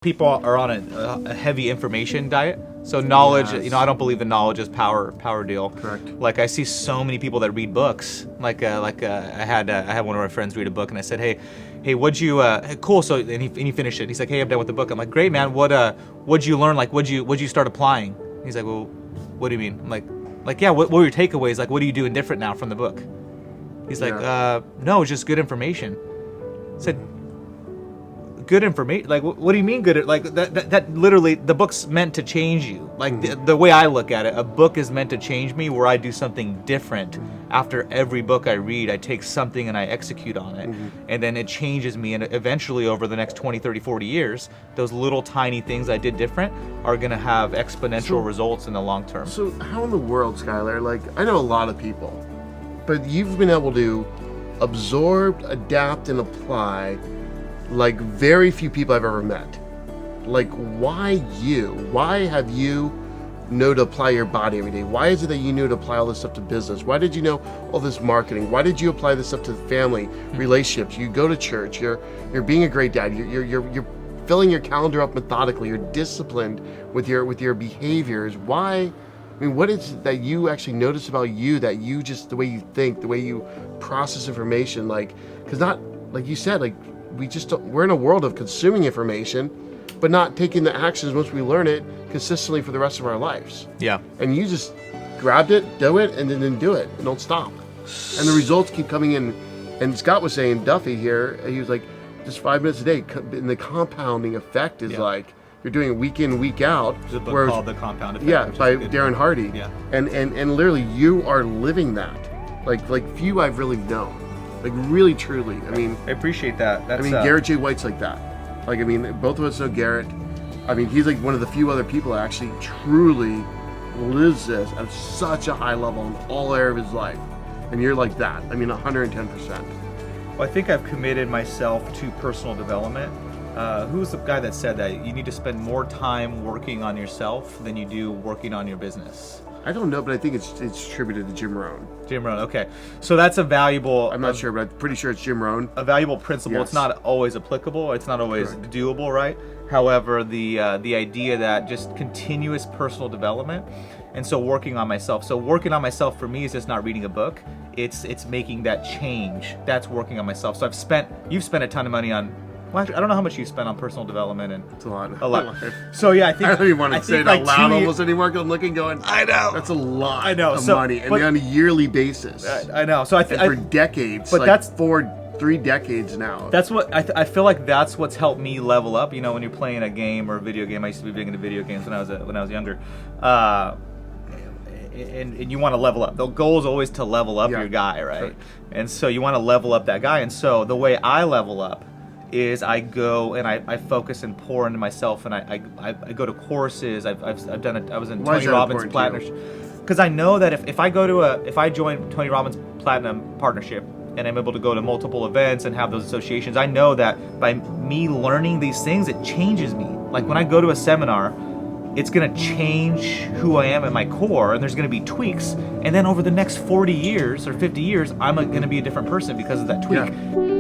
People are on a heavy information diet. So knowledge, Yes. I don't believe the knowledge is power deal. Correct. Like I see so many people that read books. I had one of my friends read a book, and I said, hey, what'd you cool? So and he finished it. He's like, hey, I'm done with the book. I'm like, great, man. What'd you learn? Like, what'd you start applying? He's like, well, what do you mean? I'm like yeah. What were your takeaways? Like, what are you doing different now from the book? He's like, no, it's just good information. I said, good information? Like, what do you mean good? Like, that literally, the book's meant to change you. Like, the way I look at it, a book is meant to change me where I do something different. After every book I read, I take something and I execute on it. And then it changes me. And eventually, over the next 20, 30, 40 years, those little tiny things I did different are going to have exponential results in the long term. So how in the world, Skylar, like, I know a lot of people, but you've been able to absorb, adapt, and apply like very few people I've ever met. Like, why you? Why have you know to apply your body every day? Why is it that you knew to apply all this stuff to business? Why did you know all this marketing? Why did you apply this stuff to family, relationships? You go to church, you're being a great dad, you're filling your calendar up methodically, you're disciplined with your behaviors. Why? I mean, what is it that you actually notice about you, that you just, the way you think, the way you process information, like, because not, like you said, like, we're in a world of consuming information, but not taking the actions once we learn it consistently for the rest of our lives. Yeah. And you just grabbed it, do it, and then do it, and don't stop. And the results keep coming in. And Scott was saying, Duffy here, he was like, just 5 minutes a day, and the compounding effect is like, you're doing it week in, week out. There's a book called The Compound Effect. Yeah, by Darren Hardy. Yeah. And literally, you are living that. Like few I've really known. Like, really, truly. I mean, I appreciate that. Garrett J. White's like that. Like, I mean, both of us know Garrett. I mean, he's like one of the few other people that actually truly lives this at such a high level in all area of his life. And you're like that. I mean, 110%. Well, I think I've committed myself to personal development. Who's the guy that said that you need to spend more time working on yourself than you do working on your business? I don't know, but I think it's attributed to Jim Rohn. Jim Rohn, okay. So that's a valuable... I'm not sure, but I'm pretty sure it's Jim Rohn. A valuable principle. Yes. It's not always applicable. It's not always Correct. doable, right? However, the idea that just continuous personal development, and so working on myself. So working on myself for me is just not reading a book. It's making that change. That's working on myself. So you've spent a ton of money on... Well, actually, I don't know how much you spent on personal development, and It's a lot. a lot. So yeah, I think I don't even want to say it out loud 2 years. almost anymore. I'm looking, going, I know. that's a lot I know. of So, money, and but- on a yearly basis. I know. So I And think for decades, but like that's- 3 decades now. that's what I feel like. That's what's helped me level up. You know, when you're playing a game or a video game, I used to be big into video games when I was younger. And you want to level up. The goal is always to level up Yeah. your guy, right? Sure. And so you want to level up that guy. And so the way I level up is I go and I focus and pour into myself, and I go to courses. I've done it. I was in Why is Tony that Robbins important to Platinum, because I know that if I join Tony Robbins Platinum Partnership and I'm able to go to multiple events and have those associations, I know that by me learning these things, it changes me. Like when I go to a seminar, it's going to change who I am at my core, and there's going to be tweaks, and then over the next 40 years or 50 years, I'm going to be a different person because of that tweak. Yeah.